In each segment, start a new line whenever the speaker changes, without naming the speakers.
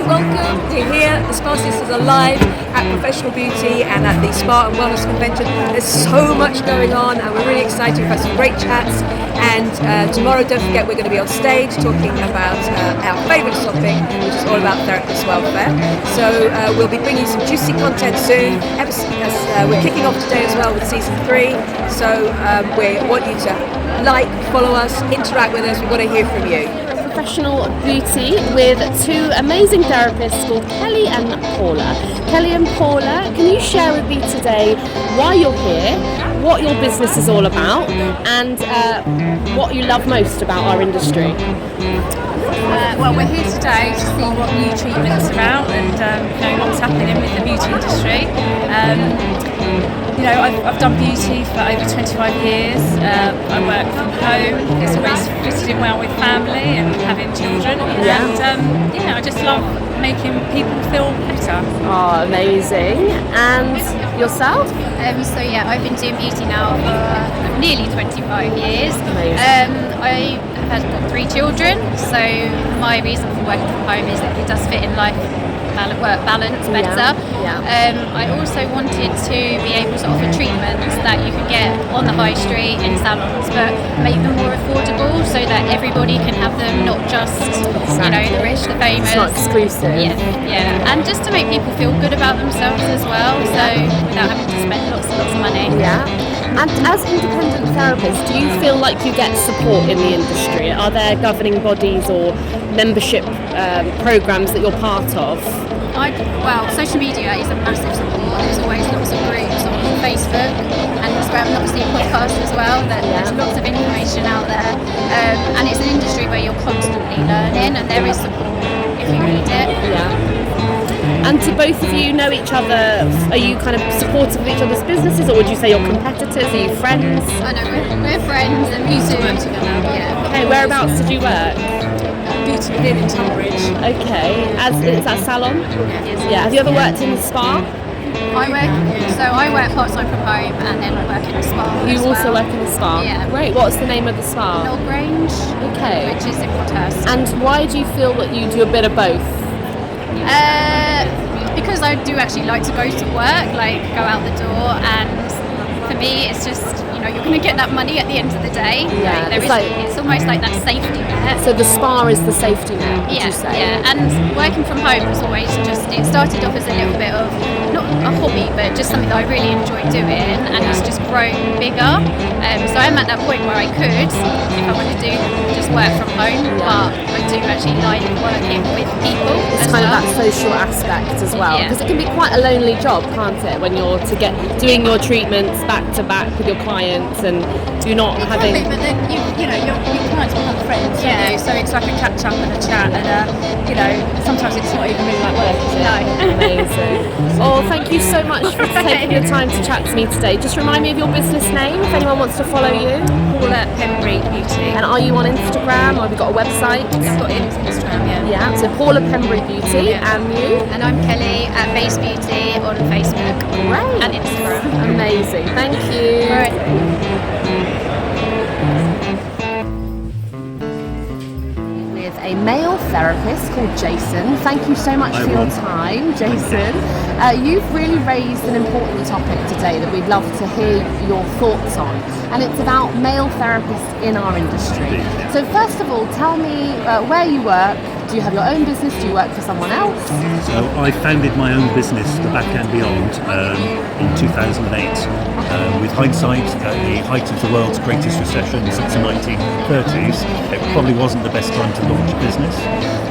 welcome. We're here. The Spa Sisters are live at Professional Beauty and at the Spa and Wellness Convention. There's so much going on and we're really excited. We've had some great chats, and tomorrow, don't forget, we're going to be on stage talking about our favourite topic, which is all about therapist welfare. So we'll be bringing some juicy content soon. We're kicking off today as well with season 3. So we want you to like, follow us, interact with us. We want to hear from you.
Professional Beauty with two amazing therapists called Kelly and Paula. Kelly and Paula, can you share with me today why you're here, what your business is all about, and what you love most about our industry?
Well, we're here today to see what new treatments are out and what's happening with the beauty industry. I've done beauty for over 25 years. I work from home. It's always fitted in well with family and having children. And I just love making people feel better.
Oh, amazing. And yourself?
I've been doing beauty now for nearly 25 years.
Amazing.
I've got 3 children, so my reason for working from home is that it does fit in work balance better. I also wanted to be able to offer treatments that you can get on the high street in salons, but make them more affordable so that everybody can have them, not just the rich, the famous.
It's not exclusive.
And just to make people feel good about themselves as well, so without having to spend lots and lots of money.
And as independent therapists, do you feel like you get support in the industry? Are there governing bodies or membership programs that you're part of?
Social media is a massive support. There's always lots of groups on Facebook and Instagram, and obviously a podcast as well. There's lots of information out there, and it's an industry where you're constantly learning, and there is support if you need it.
And do both of you know each other? Are you kind of supportive of each other's businesses, or would you say you're competitors? Are you friends?
I know we're friends, and we used to work together.
Okay, whereabouts did you work?
Beauty Within in Tunbridge.
Okay, is that salon? Yeah. Have you ever worked in the spa?
I work part-time from home, and then I work in a spa.
You also work in the spa?
Yeah.
Great. What's the name of the spa?
Mill Grange.
Okay.
Which is in Waterhurst.
And why do you feel that you do a bit of both?
Because I do actually like to go to work, go out the door, and for me it's just, you're going to get that money at the end of the day. It's almost like that safety net.
So the spa is the safety net, would you say?
And working from home was always it started off as a little bit of, not a hobby, but just something that I really enjoy doing, and it's just grown bigger. So I'm at that point where I could, if I want to do, just work from home, but I do actually like working with people.
It's kind of that social aspect as well, because it can be quite a lonely job, can't it, when you're doing your treatments back to back with your clients, and you're not having.
But then your clients become friends. So it's like a catch up and a chat, and sometimes it's not even really like work, is it?
No.
Amazing. Oh, thank you so much for taking the time to chat to me today. Just remind me of your business name if anyone wants to follow you.
Paula Pembry Beauty.
And are you on Instagram, or have you got a website?
I've got Instagram,
Yeah, so Paula Pembry Beauty, and you?
And I'm Kelly at Base Beauty on Facebook and Instagram.
Amazing, thank you.
All right.
With a male therapist called Jason. Thank you so much for your time, Jason. You've really raised an important topic today that we'd love to hear your thoughts on, and it's about male therapists in our industry. So first of all, tell me where you work. Do you have your own business? Do you work for someone else?
So I founded my own business, the BABTAC and Beyond, in 2008. With hindsight, at the height of the world's greatest recession since the 1930s, it probably wasn't the best time to launch a business.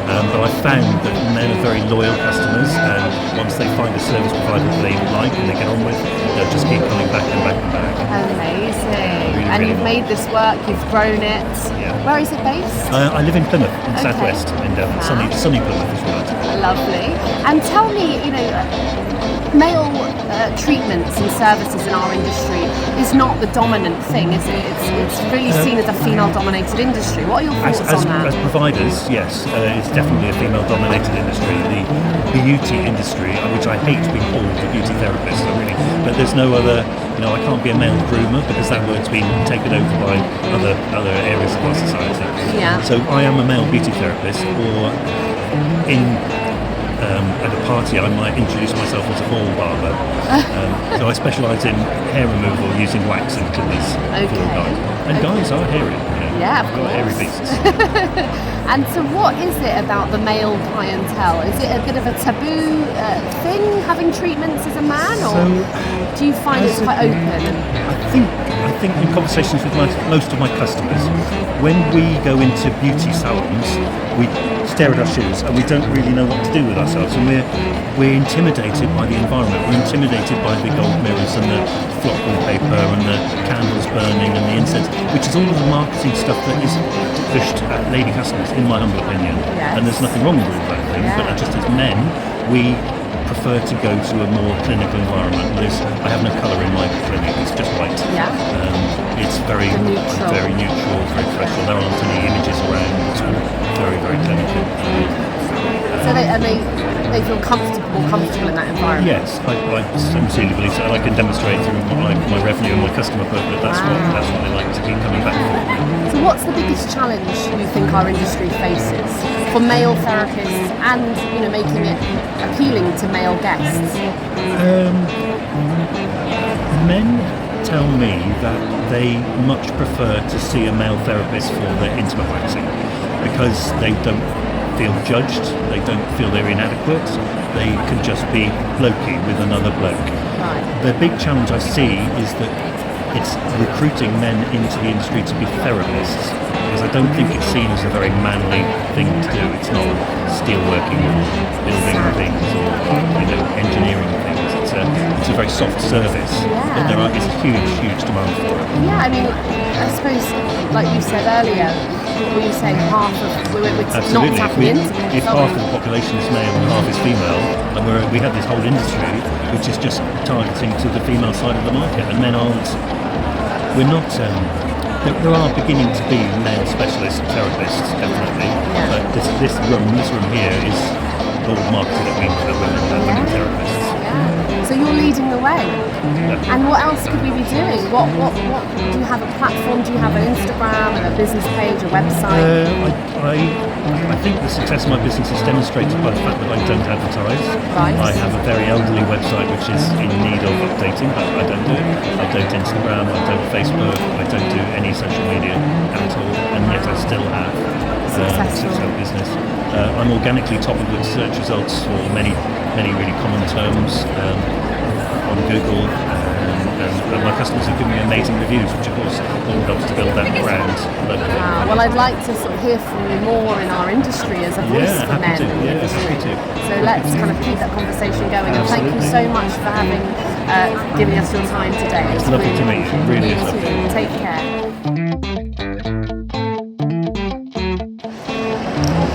But I found that men are very loyal customers, and once they find a service provider that they like and they get on with, they'll just keep coming back and back and back.
Amazing.
Really,
And
really
you've made this work, you've grown it.
Yeah.
Where is it based?
I live in Plymouth, in the southwest, and sunny Plymouth as well.
Lovely. And tell me, male treatments and services in our industry is not the dominant thing, is it? It's really seen as a female-dominated industry. What are your thoughts on that?
As providers, yes, it's definitely a female-dominated industry. The beauty industry, which I hate being called a beauty therapist, but there's no other. I can't be a male groomer because that word's been taken over by other areas of our society.
Yeah.
So I am a male beauty therapist, or in at a party I might introduce myself as a hall barber. So I specialise in hair removal using wax and clippers for guys. And guys are hairy.
Yeah, of
course. Hairy beasts.
And so what is it about the male clientele? Is it a bit of a taboo thing, having treatments as a man, or do you find it's quite open?
I think in conversations with most of my customers, when we go into beauty salons, we stare at our shoes and we don't really know what to do with ourselves, and we're intimidated by the environment. We're intimidated by the gold mirrors and the flock wallpaper and the candles burning and the incense, which is all of the marketing stuff that is pushed at lady customers, in my humble opinion.
Yes.
And there's nothing wrong with all that thing, but just as men, we prefer to go to a more clinical environment. I have no colour in my clinic, it's just white.
Yeah.
It's very neutral, very professional. There aren't any images around. It's all very, very clinical.
So they feel comfortable in that environment?
Yes, I sincerely believe so. And I can demonstrate through my revenue and my customer book that that's what they like to keep coming back for.
So what's the biggest challenge you think our industry faces for male therapists and making it appealing to male guests?
Men tell me that they much prefer to see a male therapist for their intimate waxing because they don't feel judged, they don't feel they're inadequate, they can just be blokey with another bloke.
Right.
The big challenge I see is that it's recruiting men into the industry to be therapists, because I don't think it's seen as a very manly thing to do. It's not steelworking or building things or engineering things. It's a very soft service, but there is a huge demand for it.
Yeah, I mean, I suppose, like you said earlier, what were you saying, half of we're
Absolutely.
not tapping into it.
If half of the population is male and half is female, and we have this whole industry which is just targeting to the female side of the market, and men aren't. We're not. There are beginning to be male specialist therapists, definitely. But this room here is all marketed at women therapists.
So you're leading the way. Yeah. And what else could we be doing? What do you have a platform? Do you have an Instagram, a business page, a website?
I think the success of my business is demonstrated by the fact that I don't advertise.
Right.
I have a very elderly website which is in need of updating, but I don't do it. I don't Instagram, I don't Facebook, I don't do any social media at all, and yet I still have a successful business. I'm organically top of the search results for many really common terms on Google, and my customers have given me amazing reviews, which of course all helps to build that brand locally.
Well, I'd like to sort of hear from you more in our industry as a voice for men in the industry. So let's kind of keep that conversation going. And thank you so much for giving us your time today.
It's lovely to meet you. It really is lovely.
Take care.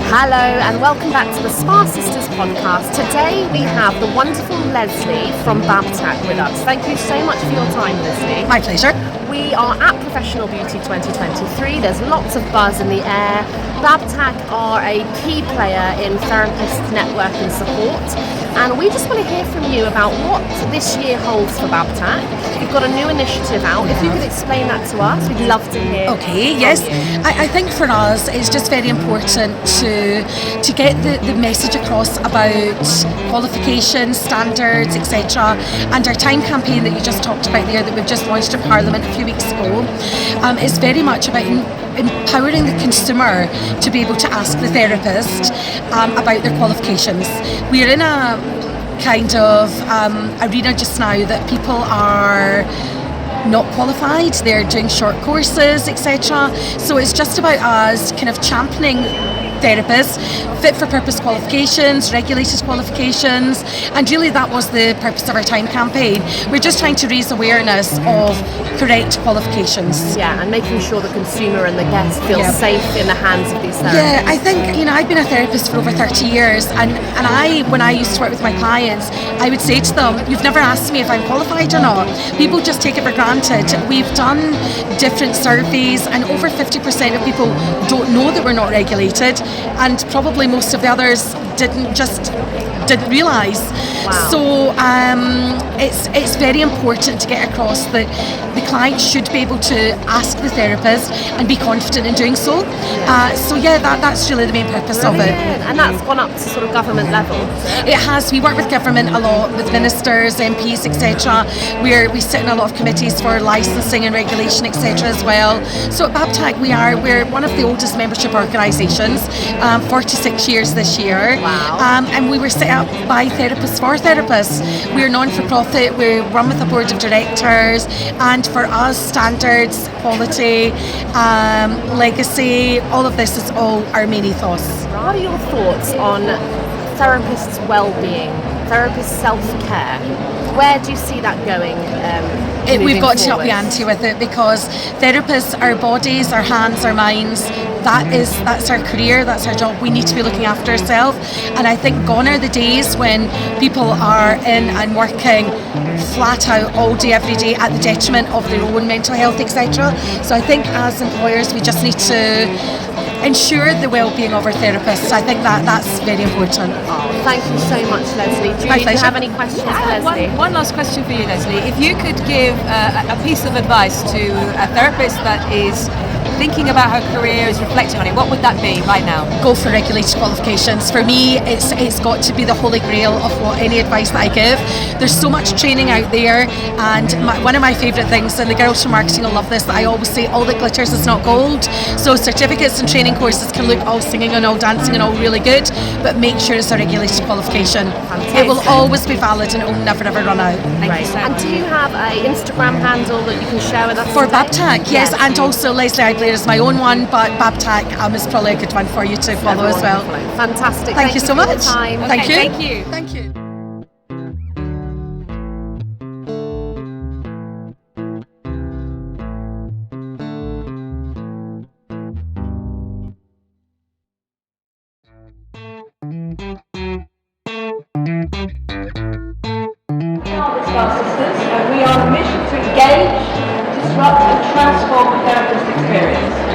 Hello and welcome back to the Spa Sisters podcast. Today we have the wonderful Lesley from BABTAC with us. Thank you so much for your time, Lesley.
My pleasure.
We are at Professional Beauty 2023. There's lots of buzz in the air. BABTAC are a key player in therapist network and support, and we just want to hear from you about what this year holds for BABTAC. You've got a new initiative out. If you could explain that to us, we'd love to hear.
Okay, yes. I think for us it's just very important to get the message across about qualifications, standards, etc. And our time campaign that you just talked about there that we've just launched in Parliament a few weeks ago is very much about empowering the consumer to be able to ask the therapist about their qualifications. We're in a kind of arena just now that people are not qualified, they're doing short courses, etc. So it's just about us kind of championing therapists, fit for purpose qualifications, regulated qualifications, and really that was the purpose of our time campaign. We're just trying to raise awareness of correct qualifications.
Yeah, and making sure the consumer and the guest feel safe in the hands of these therapists.
Yeah, I think, I've been a therapist for over 30 years and when I used to work with my clients, I would say to them, you've never asked me if I'm qualified or not. People just take it for granted. We've done different surveys and over 50% of people don't know that we're not regulated, and probably most of the others didn't realise.
Wow.
So it's very important to get across that the client should be able to ask the therapist and be confident in doing so. That's really the main purpose of it.
And that's gone up to sort of government level.
It has. We work with government a lot, with ministers, MPs, etc. We sit in a lot of committees for licensing and regulation, etc. as well. So at BABTAC, we're one of the oldest membership organisations, 46 years this year.
Wow.
And we were set up by therapists for therapists. We're non-for-profit. We run with a board of directors, and for us, standards, quality, legacy, all of this is all our main ethos.
What are your thoughts on therapists' well-being, therapists' self-care? Where do you see that going?
We've got to up the
forward?
ante with it, because therapists, our bodies, our hands, our minds, that's our career, that's our job. We need to be looking after ourselves, and I think gone are the days when people are in and working flat out all day every day at the detriment of their own mental health, etc. So I think as employers we just need to ensure the well-being of our therapists. I think that's very important.
Oh, thank you so much, Lesley. Do you have any questions for Lesley?
One last question for you, Lesley. If you could give a piece of advice to a therapist that is thinking about her career, is reflecting on it, what would that be right now?
Go for regulated qualifications. For me, it's got to be the holy grail of any advice that I give. There's so much training out there, and one of my favourite things, and the girls from marketing will love this, that I always say, all that glitters is not gold. So certificates and training courses can look all singing and all dancing and all really good, but make sure it's a regulated qualification. It will always be valid and it will never ever run out.
Thank you so
And
much.
do you have an Instagram handle that you can share with us?
For
today?
BABTAC, yes, and also Lesley Blair is my own one, but BABTAC is probably a good one for you to follow as well.
Fantastic.
Thank you so
for your
much.
time.
Thank you.
Thank you.
Thank you.
Sisters, and we are on a mission to engage, disrupt and transform the therapist experience.